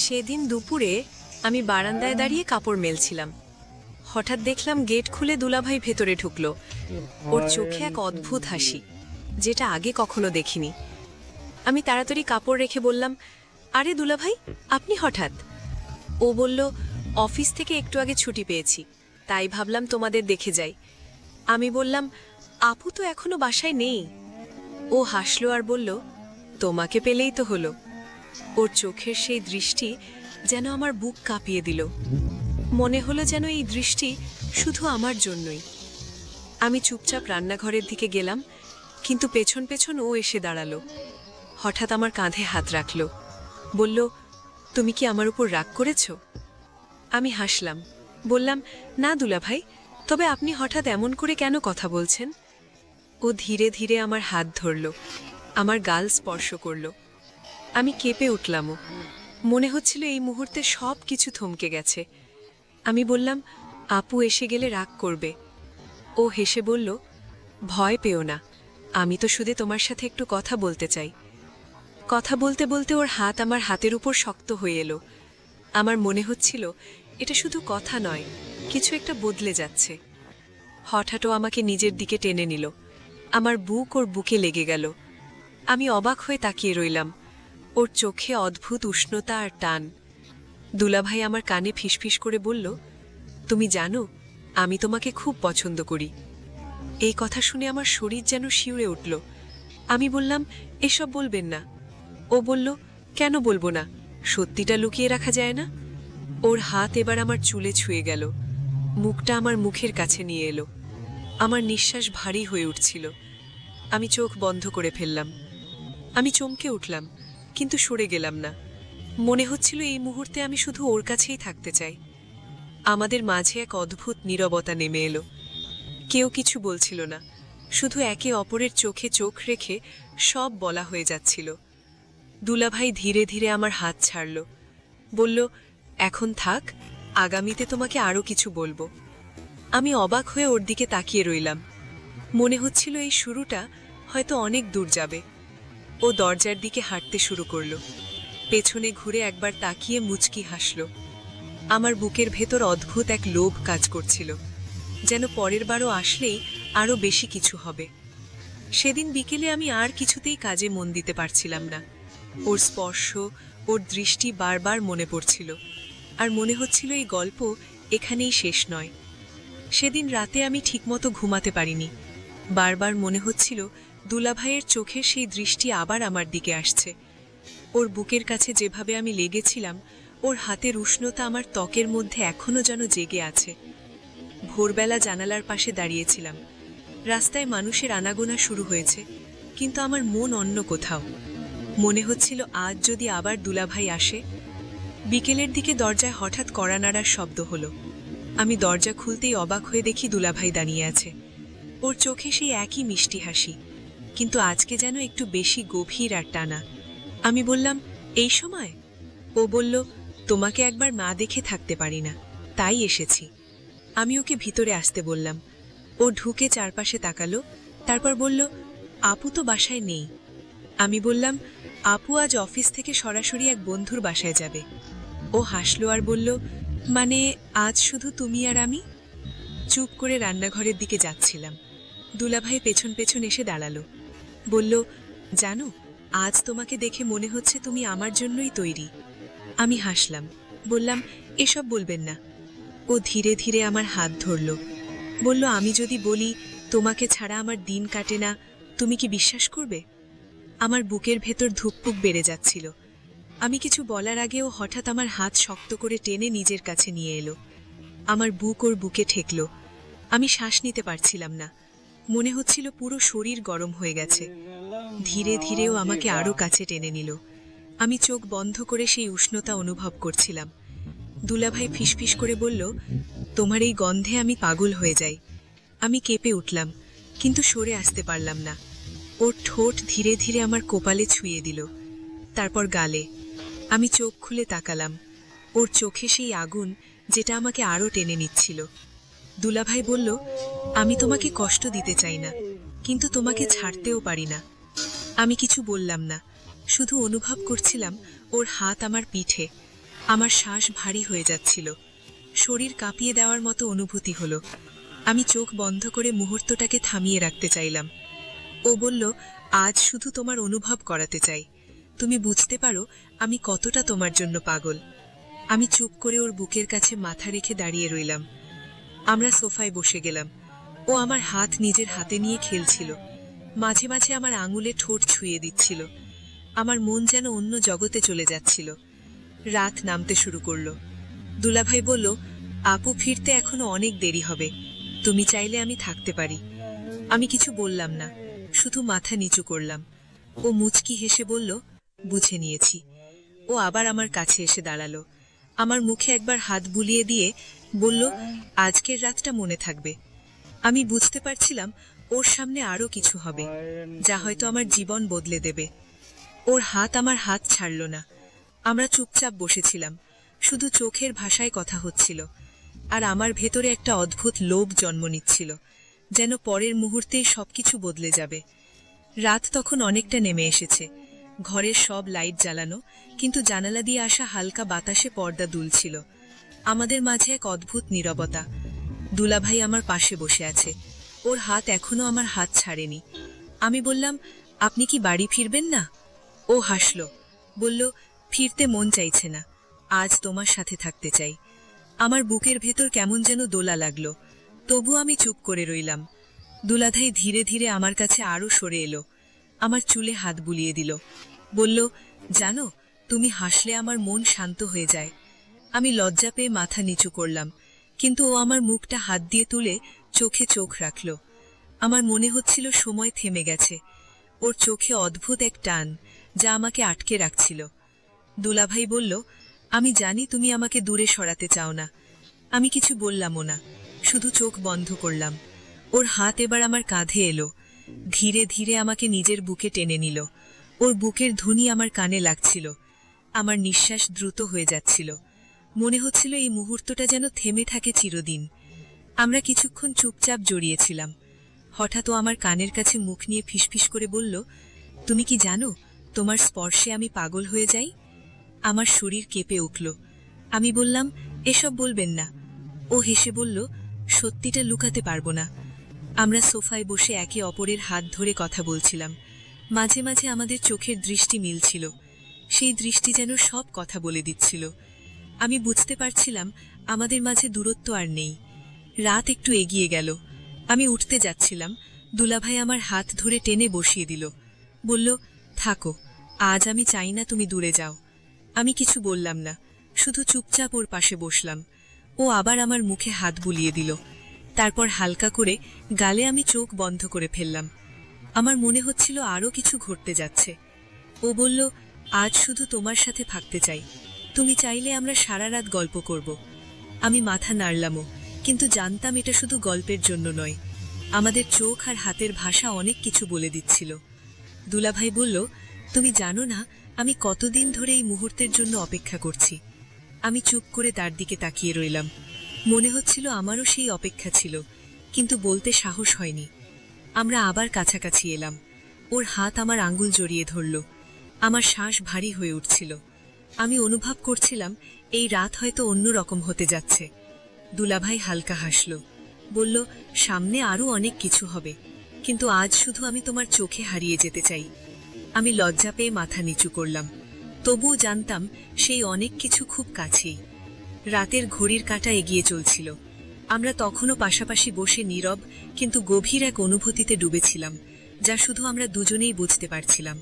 সেদিন দুপুরে আমি বারান্দায় দাঁড়িয়ে কাপড় মেলছিলাম। হঠাৎ দেখলাম গেট খুলে দুলাভাই ভেতরে ঢুকলো। ওর চোখে এক অদ্ভুত হাসি, যেটা আগে কখনো দেখিনি। আমি তাড়াতাড়ি কাপড় রেখে বললাম, আরে দুলাভাই, আপনি হঠাৎ? ও বলল, অফিস থেকে একটু আগে ছুটি পেয়েছি, তাই ভাবলাম তোমাদের দেখে যাই। আমি বললাম, আপু তো এখনো বাসায় নেই। ও হাসলো আর বলল, তোমাকে পেলেই তো হলো। ওর চোখের সেই দৃষ্টি যেন আমার বুক কাঁপিয়ে দিল। মনে হলো যেন এই দৃষ্টি শুধু আমার জন্যই। আমি চুপচাপ রান্নাঘরের দিকে গেলাম, কিন্তু পেছন পেছন ও এসে দাঁড়ালো। হঠাৎ আমার কাঁধে হাত রাখল, বলল, তুমি কি আমার উপর রাগ করেছ? আমি হাসলাম, বললাম, না দুলাভাই, তবে আপনি হঠাৎ এমন করে কেন কথা বলছেন? ও ধীরে ধীরে আমার হাত ধরল, আমার গাল স্পর্শ করল। আমি কেঁপে উঠলামও। মনে হচ্ছিল এই মুহূর্তে সব কিছু থমকে গেছে। আমি বললাম, আপু এসে গেলে রাগ করবে। ও হেসে বলল, ভয় পেও না, আমি তো শুধু তোমার সাথে একটু কথা বলতে চাই। কথা বলতে বলতে ওর হাত আমার হাতের উপর শক্ত হয়ে এলো। আমার মনে হচ্ছিল এটা শুধু কথা নয়, কিছু একটা বদলে যাচ্ছে। হঠাৎ ও আমাকে নিজের দিকে টেনে নিল। আমার বুক ওর বুকে লেগে গেল। আমি অবাক হয়ে তাকিয়ে রইলাম। ওর চোখে অদ্ভুত উষ্ণতা আর টান। দুলাভাই আমার কানে ফিসফিস করে বলল, তুমি জানো, আমি তোমাকে খুব পছন্দ করি। এই কথা শুনে আমার শরীর যেন শিউরে উঠল। আমি বললাম, এসব বলবেন না। ও বলল, কেন বলবো না, সত্যিটা লুকিয়ে রাখা যায় না। ওর হাত এবার আমার চুলে ছুঁয়ে গেল, মুখটা আমার মুখের কাছে নিয়ে এলো। আমার নিঃশ্বাস ভারী হয়ে উঠছিল। আমি চোখ বন্ধ করে ফেললাম। আমি চমকে উঠলাম, কিন্তু সরে গেলাম না। মনে হচ্ছিল এই মুহূর্তে আমি শুধু ওর কাছেই থাকতে চাই। আমাদের মাঝে এক অদ্ভুত নীরবতা নেমে এলো। কেউ কিছু বলছিল না, শুধু একে অপরের চোখে চোখ রেখে সব বলা হয়ে যাচ্ছিল। দুলাভাই ধীরে ধীরে আমার হাত ছাড়ল, বলল, এখন থাক, আগামীতে তোমাকে আরও কিছু বলবো। আমি অবাক হয়ে ওর দিকে তাকিয়ে রইলাম। মনে হচ্ছিল এই শুরুটা হয়তো অনেক দূর যাবে। ও দরজার দিকে হাঁটতে শুরু করল। পেছনে ঘুরে একবার তাকিয়ে মুচকি হাসল। আমার বুকের ভেতর অদ্ভুত এক লোভ কাজ করছিল, যেন পরের বারও আসলেই আরও বেশি কিছু হবে। সেদিন বিকেলে আমি আর কিছুতেই কাজে মন দিতে পারছিলাম না। ওর স্পর্শ, ওর দৃষ্টি বারবার মনে পড়ছিল, আর মনে হচ্ছিল এই গল্প এখানেই শেষ নয়। সেদিন রাতে আমি ঠিকমতো ঘুমাতে পারিনি। বারবার মনে হচ্ছিল দুলাভাইয়ের চোখের সেই দৃষ্টি আবার আমার দিকে আসছে। ওর বুকের কাছে যেভাবে আমি লেগেছিলাম, ওর হাতের উষ্ণতা আমার ত্বকের মধ্যে এখনো যেন জেগে আছে। ভোরবেলা জানালার পাশে দাঁড়িয়েছিলাম। রাস্তায় মানুষের আনাগোনা শুরু হয়েছে, কিন্তু আমার মন অন্য কোথাও। মনে হচ্ছিল আজ যদি আবার দুলাভাই আসে। বিকেলের দিকে দরজায় হঠাৎ কড়া নাড়ার শব্দ হলো। আমি দরজা খুলতেই অবাক হয়ে দেখি দুলাভাই দাঁড়িয়ে আছে। ওর চোখে সেই একই মিষ্টি হাসি, কিন্তু আজকে যেন একটু বেশি গভীর আর টানা। আমি বললাম, এই সময়? ও বলল, তোমাকে একবার না দেখে থাকতে পারি না, তাই এসেছি। আমি ওকে ভিতরে আসতে বললাম। ও ঢুকে চারপাশে তাকালো, তারপর বলল, আপু তো বাসায় নেই। আমি বললাম, আপু আজ অফিস থেকে সরাসরি এক বন্ধুর বাসায় যাবে। ও হাসলো আর বলল, মানে আজ শুধু তুমি আর আমি? চুপ করে রান্নাঘরের দিকে যাচ্ছিলাম। দুলাভাই পেছন পেছন এসে দাঁড়ালো, বলল, জানো, আজ তোমাকে দেখে মনে হচ্ছে তুমি আমার জন্যই তৈরি। আমি হাসলাম, বললাম, এসব বলবেন না। ও ধীরে ধীরে আমার হাত ধরল, বলল, আমি যদি বলি তোমাকে ছাড়া আমার দিন কাটে না, তুমি কি বিশ্বাস করবে? আমার বুকের ভেতর ধুকপুক বেড়ে যাচ্ছিল। আমি কিছু বলার আগেও হঠাৎ আমার হাত শক্ত করে টেনে নিজের কাছে নিয়ে এলো। আমার বুক ওর বুকে ঠেকল। আমি শ্বাস নিতে পারছিলাম না। মনে হচ্ছিল পুরো শরীর গরম হয়ে গেছে। ধীরে ধীরেও আমাকে আরও কাছে টেনে নিল। আমি চোখ বন্ধ করে সেই উষ্ণতা অনুভব করছিলাম। দুলাভাই ফিসফিস করে বলল, তোমার এই গন্ধে আমি পাগল হয়ে যাই। আমি কেঁপে উঠলাম, কিন্তু সরে আসতে পারলাম না। ওর ঠোঁট ধীরে ধীরে আমার কপালে ছুঁয়ে দিল, তারপর গালে। আমি চোখ খুলে তাকালাম। ওর চোখে সেই আগুন, যেটা আমাকে আরও টেনে নিচ্ছিল। দুলাভাই বলল, আমি তোমাকে কষ্ট দিতে চাই না, কিন্তু তোমাকে ছাড়তেও পারি না। আমি কিছু বললাম না, শুধু অনুভব করছিলাম ওর হাত আমার পিঠে, আমার শ্বাস ভারী হয়ে যাচ্ছিল, শরীর কাঁপিয়ে দেওয়ার মতো অনুভূতি হলো। আমি চোখ বন্ধ করে মুহূর্তটাকে থামিয়ে রাখতে চাইলাম। ও বলল, আজ শুধু তোমার অনুভব করাতে চাই, তুমি বুঝতে পারো আমি কতটা তোমার জন্য পাগল। আমি চুপ করে ওর বুকের কাছে মাথা রেখে দাঁড়িয়ে রইলাম। আমরা সোফায় বসে গেলাম। ও আমার হাত নিজের হাতে নিয়ে খেলছিল, মাঝে মাঝে আমার আঙুলে ঠোঁট ছুঁয়ে দিচ্ছিল। আমার মন যেন অন্য জগতে চলে যাচ্ছিল। রাত নামতে শুরু করলো। দুলাভাই বলল, আপু ফিরতে এখনো অনেক দেরি হবে, তুমি চাইলে আমি থাকতে পারি। আমি কিছু বললাম না, শুধু মাথা নিচু করলাম। ও মুচকি হেসে বলল, বুঝে নিয়েছি। ও আবার আমার কাছে এসে দাঁড়ালো, আমার মুখে একবার হাত বুলিয়ে দিয়ে বলল, আজকের রাতটা মনে থাকবে। আমি বুঝতে পারছিলাম ওর সামনে আরো কিছু হবে, যা হয়তো আমার জীবন বদলে দেবে। ওর হাত আমার হাত ছাড়ল না। আমরা চুপচাপ বসেছিলাম, শুধু চোখের ভাষায় কথা হচ্ছিল। আর আমার ভেতরে একটা অদ্ভুত লোভ জন্ম নিচ্ছিল, যেন পরের মুহূর্তেই সবকিছু বদলে যাবে। রাত তখন অনেকটা নেমে এসেছে, ঘরের সব লাইট জ্বালানো, কিন্তু জানালা দিয়ে আসা হালকা বাতাসে পর্দা দুলছিল। আমাদের মাঝে এক অদ্ভুত নীরবতা। দুলাভাই আমার পাশে বসে আছে, ওর হাত এখনো আমার হাত ছাড়েনি। আমি বললাম, আপনি কি বাড়ি ফিরবেন না? ও হাসল, বলল, ফিরতে মন চাইছে না, আজ তোমার সাথে থাকতে চাই। আমার বুকের ভেতর কেমন যেন দোলা লাগলো, তবু আমি চুপ করে রইলাম। দুলাভাই ধীরে ধীরে আমার কাছে আরো সরে এলো, আমার চুলে হাত বুলিয়ে দিল, বলল, জানো, তুমি হাসলে আমার মন শান্ত হয়ে যায়। আমি লজ্জা পেয়ে মাথা নিচু করলাম, কিন্তু ও আমার মুখটা হাত দিয়ে তুলে চোখে চোখ রাখল। আমার মনে হচ্ছিল সময় থেমে গেছে। ওর চোখে অদ্ভুত এক টান, যা আমাকে আটকে রাখছিল। দুলাভাই বলল, আমি জানি তুমি আমাকে দূরে সরাতে চাও না। আমি কিছু বললামও না, শুধু চোখ বন্ধ করলাম। ওর হাত এবার আমার কাঁধে এলো, ধীরে ধীরে আমাকে নিজের বুকে টেনে নিল। ওর বুকের ধ্বনি আমার কানে লাগছিল। আমার নিঃশ্বাস দ্রুত হয়ে যাচ্ছিল, মনে হচ্ছিল এই মুহূর্তটা যেন থেমে থাকে চিরদিন। আমরা কিছুক্ষণ চুপচাপ জড়িয়েছিলাম। হঠাৎ ও আমার কানের কাছে মুখ নিয়ে ফিসফিস করে বলল, তুমি কি জানো, তোমার স্পর্শে আমি পাগল হয়ে যাই। আমার শরীর কেঁপে উঠল। আমি বললাম, এসব বলবেন না। ও হেসে বলল, সত্যিটা লুকাতে পারবো না। আমরা সোফায় বসে একে অপরের হাত ধরে কথা বলছিলাম। মাঝে মাঝে আমাদের চোখের দৃষ্টি মিলছিল, সেই দৃষ্টি যেন সব কথা বলে দিচ্ছিল। আমি বুঝতে পারছিলাম আমাদের মাঝে দূরত্ব আর নেই। রাত একটু এগিয়ে গেল, আমি উঠতে যাচ্ছিলাম। দুলাভাই আমার হাত ধরে টেনে বসিয়ে দিল, বলল, থাকো, আজ আমি চাই না তুমি দূরে যাও। আমি কিছু বললাম না, শুধু চুপচাপ ওর পাশে বসলাম। ও আবার আমার মুখে হাত বুলিয়ে দিল, তারপর হালকা করে গালে আমি চোখ বন্ধ করে ফেললাম। আমার মনে হচ্ছিল আরো কিছু ঘটতে যাচ্ছে। ও বলল, আজ শুধু তোমার সাথে থাকতে চাই, তুমি চাইলে আমরা সারা রাত গল্প করব। আমি মাথা নাড়লামও, কিন্তু জানতাম এটা শুধু গল্পের জন্য নয়। আমাদের চোখ আর হাতের ভাষা অনেক কিছু বলে দিচ্ছিল। দুলাভাই বলল, তুমি জানো না আমি কতদিন ধরে এই মুহূর্তের জন্য অপেক্ষা করছি। আমি চুপ করে তার দিকে তাকিয়ে রইলাম। মনে হচ্ছিল আমারও সেই অপেক্ষা ছিল, কিন্তু বলতে সাহস হয়নি। আমরা আবার কাছাকাছি এলাম। ওর হাত আমার আঙ্গুল জড়িয়ে ধরল। আমার শ্বাস ভারী হয়ে উঠছিল। আমি অনুভব করছিলাম এই রাত হয়তো অন্য রকম হতে যাচ্ছে। দুলাভাই হালকা হাসল, বলল, সামনে আরো অনেক কিছু হবে, কিন্তু আজ শুধু আমি তোমার চোখে হারিয়ে যেতে চাই। আমি লজ্জা পেয়ে মাথা নিচু করলাম, তবুও জানতাম সেই অনেক কিছু খুব কাছেই। রাতের ঘড়ির কাঁটা এগিয়ে চলছিল। আমরা তখনও পাশাপাশি বসে নীরব কিন্তু গভীর এক অনুভূতিতে ডুবেছিলাম, যা শুধু আমরা দুজনেই বুঝতে পারছিলাম।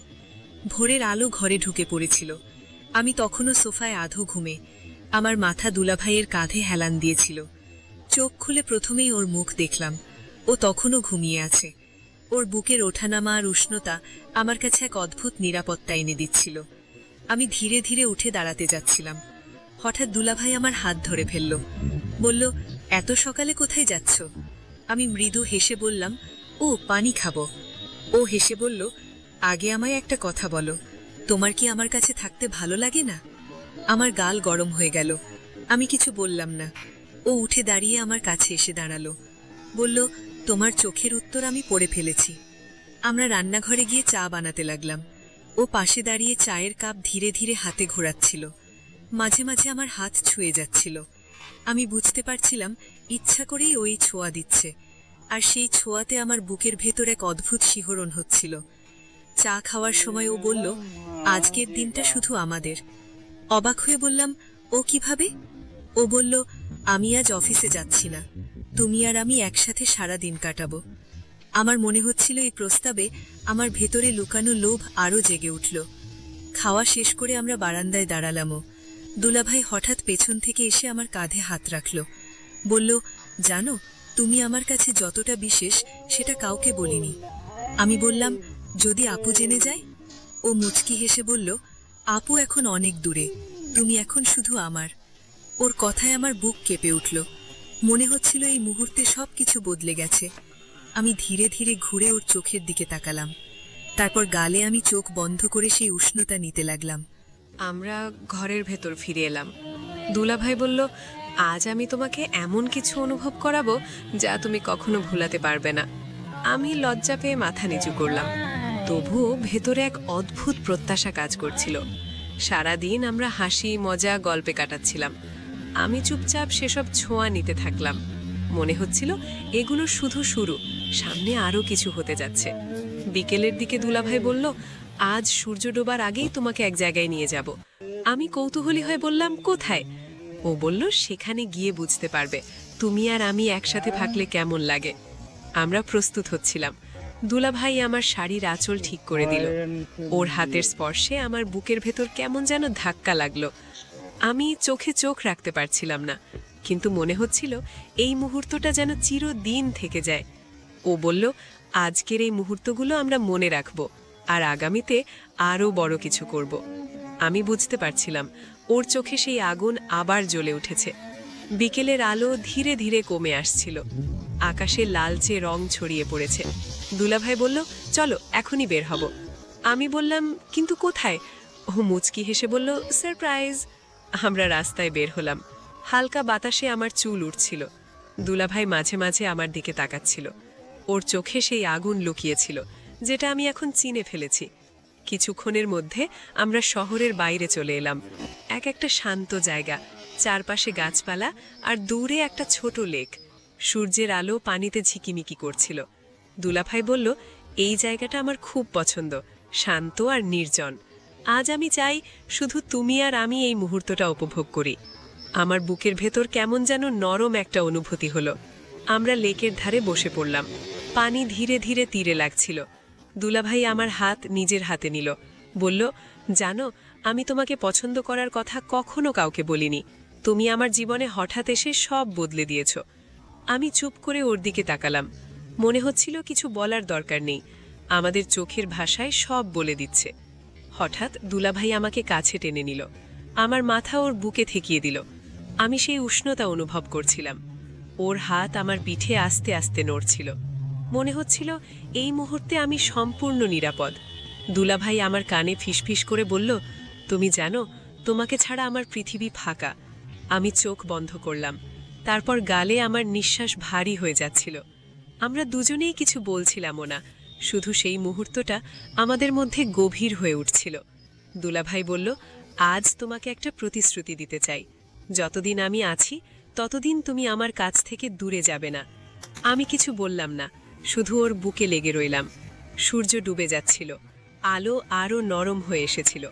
ভোরের আলো ঘরে ঢুকে পড়েছিল। আমি তখনও সোফায় আধো ঘুমে, আমার মাথা দুলাভাইয়ের কাঁধে হেলান দিয়েছিল। চোখ খুলে প্রথমেই ওর মুখ দেখলাম। ও তখনও ঘুমিয়ে আছে। ওর বুকের ওঠানামা আর উষ্ণতা আমার কাছে এক অদ্ভুত নিরাপত্তা এনে দিচ্ছিল। আমি ধীরে ধীরে উঠে দাঁড়াতে যাচ্ছিলাম। হঠাৎ দুলাভাই আমার হাত ধরে ফেলল, বলল, এত সকালে কোথায় যাচ্ছ? আমি মৃদু হেসে বললাম, ও পানি খাবো। ও হেসে বলল, আগে আমায় একটা কথা বলো, তোমার কি আমার কাছে থাকতে ভালো লাগে না? আমার গাল গরম হয়ে গেল। আমি কিছু বললাম না। ও উঠে দাঁড়িয়ে আমার কাছে এসে দাঁড়ালো, বলল, তোমার চোখের উত্তর আমি পড়ে ফেলেছি। আমরা রান্নাঘরে গিয়ে চা বানাতে লাগলাম। ও পাশে দাঁড়িয়ে চায়ের কাপ ধীরে ধীরে হাতে ঘোরাচ্ছিল। মাঝে মাঝে আমার হাত ছুঁয়ে যাচ্ছিল। আমি বুঝতে পারছিলাম ইচ্ছা করেই ওই ছোঁয়া দিচ্ছে, আর সেই ছোঁয়াতে আমার বুকের ভেতর এক অদ্ভুত শিহরণ হচ্ছিল। চা খাওয়ার সময় ও বলল, আজকের দিনটা শুধু আমাদের। অবাক হয়ে বললাম, ও কিভাবে? ও বলল, আমি আজ অফিসে যাচ্ছি না, তুমি আর আমি একসাথে সারা দিন কাটাবো। আমার মনে হচ্ছিল এই প্রস্তাবে আমার ভেতরে লুকানো লোভ আরও জেগে উঠল। খাওয়া শেষ করে আমরা বারান্দায় দাঁড়ালামও। দুলাভাই হঠাৎ পেছন থেকে এসে আমার কাঁধে হাত রাখল। বলল, জানো, তুমি আমার কাছে যতটা বিশেষ সেটা কাউকে বলিনি। আমি বললাম, যদি আপু জেনে যায়? ও মুচকি হেসে বলল, আপু এখন অনেক দূরে, তুমি এখন শুধু আমার। ওর কথায় আমার বুক কেঁপে উঠল। মনে হচ্ছিল এই মুহূর্তে সবকিছু বদলে গেছে। আমি ধীরে ধীরে ঘুরে ওর চোখের দিকে তাকালাম। তারপর গালে আমি চোখ বন্ধ করে সেই উষ্ণতা নিতে লাগলাম। আমরা ঘরের ভেতর ফিরে এলাম। দুলাভাই বলল, আজ আমি তোমাকে এমন কিছু অনুভব করাবো যা তুমি কখনো ভুলাতে পারবে না। আমি লজ্জা পেয়ে মাথা নিচু করলাম। তবুও ভেতরে এক অদ্ভুত প্রত্যাশা কাজ করছিল। সারাদিন আমরা হাসি মজা গল্পে কাটাচ্ছিলাম। আমি চুপচাপ সেসব ছোঁয়া নিতে থাকলাম। মনে হচ্ছিল এগুলো শুধু শুরু, সামনে আরও কিছু হতে যাচ্ছে। বিকেলের দিকে দুলাভাই বলল, আজ সূর্য ডোবার আগেই তোমাকে এক জায়গায় নিয়ে যাব। আমি কৌতূহলী হয়ে বললাম, কোথায়? ও বলল, সেখানে গিয়ে বুঝতে পারবে তুমি আর আমি একসাথে থাকলে কেমন লাগে। আমরা প্রস্তুত হচ্ছিলাম। দুলাভাই আমার শাড়ির আঁচল ঠিক করে দিল। ওর হাতের স্পর্শে আমার বুকের ভেতর কেমন যেন ধাক্কা লাগলো। আমি চোখে চোখ রাখতে পারছিলাম না, কিন্তু মনে হচ্ছিল এই মুহূর্তটা যেন চিরদিন থেকে যায়। ও বলল, আজকের এই মুহূর্তগুলো আমরা মনে রাখব, আর আগামীতে আরও বড় কিছু করব। আমি বুঝতে পারছিলাম ওর চোখে সেই আগুন আবার জ্বলে উঠেছে। বিকেলের আলো ধীরে ধীরে কমে আসছিল। আকাশে লালচে রং ছড়িয়ে পড়েছে। দুলাভাই বলল, চলো এখনই বের হব। আমি বললাম, কিন্তু কোথায়? ও মুচকি হেসে বলল, সারপ্রাইজ। আমরা রাস্তায় বের হলাম। হালকা বাতাসে আমার চুল উঠছিল। দুলাভাই মাঝে মাঝে আমার দিকে তাকাচ্ছিল। ওর চোখে সেই আগুন লুকিয়েছিল, যেটা আমি এখন চিনে ফেলেছি। কিছুক্ষণের মধ্যে আমরা শহরের বাইরে চলে এলাম। একটা শান্ত জায়গা, চারপাশে গাছপালা, আর দূরে একটা ছোট লেক। সূর্যের আলো পানিতে ঝিকিমিকি করছিল। দুলাভাই বলল, এই জায়গাটা আমার খুব পছন্দ, শান্ত আর নির্জন। আজ আমি চাই শুধু তুমি আর আমি এই মুহূর্তটা উপভোগ করি। আমার বুকের ভেতর কেমন যেন নরম একটা অনুভূতি হলো। আমরা লেকের ধারে বসে পড়লাম। পানি ধীরে ধীরে তীরে লাগছিল। দুলাভাই আমার হাত নিজের হাতে নিল। বলল, জানো, আমি তোমাকে পছন্দ করার কথা কখনো কাউকে বলিনি। তুমি আমার জীবনে হঠাৎ এসে সব বদলে দিয়েছ। আমি চুপ করে ওর দিকে তাকালাম। মনে হচ্ছিল কিছু বলার দরকার নেই, আমাদের চোখের ভাষায় সব বলে দিচ্ছে। হঠাৎ দুলাভাই আমাকে কাছে টেনে নিল। আমার মাথা ওর বুকে ঠেকিয়ে দিল। আমি সেই উষ্ণতা অনুভব করছিলাম। ওর হাত আমার পিঠে আস্তে আস্তে নড়ছিল। মনে হচ্ছিল এই মুহূর্তে আমি সম্পূর্ণ নিরাপদ। দুলাভাই আমার কানে ফিসফিস করে বলল, তুমি জানো, তোমাকে ছাড়া আমার পৃথিবী ফাঁকা। আমি চোখ বন্ধ করলাম। তারপর গালে আমার নিঃশ্বাস ভারী হয়ে যাচ্ছিল। আমরা দুজনেই কিছু বলছিলামও না, শুধু সেই মুহূর্তটা আমাদের মধ্যে গভীর হয়ে উঠছিল। দুলাভাই বলল, আজ তোমাকে একটা প্রতিশ্রুতি দিতে চাই। যতদিন আমি আছি ততদিন তুমি আমার কাছ থেকে দূরে যাবে না। আমি কিছু বললাম না, শুধু ওর বুকে লেগে রইলাম। সূর্য ডুবে যাচ্ছিল, আলো আরও নরম হয়ে এসেছিল।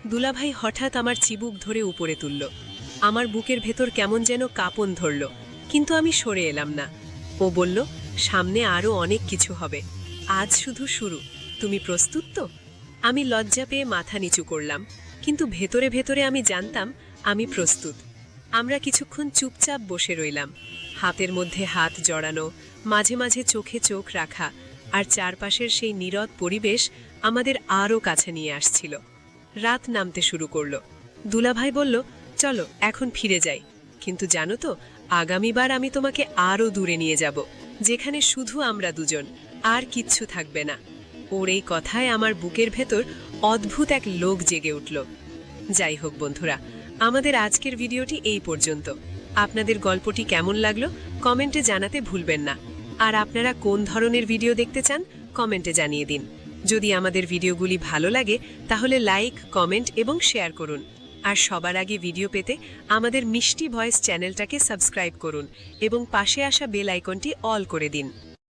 দুলাভাই হঠাৎ আমার চিবুক ধরে উপরে তুলল। আমার বুকের ভেতর কেমন যেন কাঁপন ধরল, কিন্তু আমি সরে এলাম না। ও বলল, সামনে আরও অনেক কিছু হবে, আজ শুধু শুরু। তুমি প্রস্তুত তো? আমি লজ্জা পেয়ে মাথা নিচু করলাম, কিন্তু ভেতরে ভেতরে আমি জানতাম আমি প্রস্তুত। আমরা কিছুক্ষণ চুপচাপ বসে রইলাম, হাতের মধ্যে হাত জড়ানো, মাঝে মাঝে চোখে চোখ রাখা, আর চারপাশের সেই নীরব পরিবেশ আমাদের আরও কাছে নিয়ে আসছিল। রাত নামতে শুরু করলো। দুলাভাই বলল, চলো এখন ফিরে যাই, কিন্তু জানো তো, আগামীবার আমি তোমাকে আরও দূরে নিয়ে যাব, যেখানে শুধু আমরা দুজন, আর কিচ্ছু থাকবে না। ওর এই কথায় আমার বুকের ভেতর অদ্ভুত এক লোক জেগে উঠল। যাই হোক বন্ধুরা, আমাদের আজকের ভিডিওটি এই পর্যন্ত। আপনাদের গল্পটি কেমন লাগলো কমেন্টে জানাতে ভুলবেন না। আর আপনারা কোন ধরনের ভিডিও দেখতে চান কমেন্টে জানিয়ে দিন। যদি আমাদের ভিডিওগুলি ভালো লাগে তাহলে লাইক, কমেন্ট এবং শেয়ার করুন। আর সবার আগে ভিডিও পেতে আমাদের মিষ্টি ভয়েস চ্যানেলটাকে সাবস্ক্রাইব করুন এবং পাশে আসা বেল আইকনটি অল করে দিন।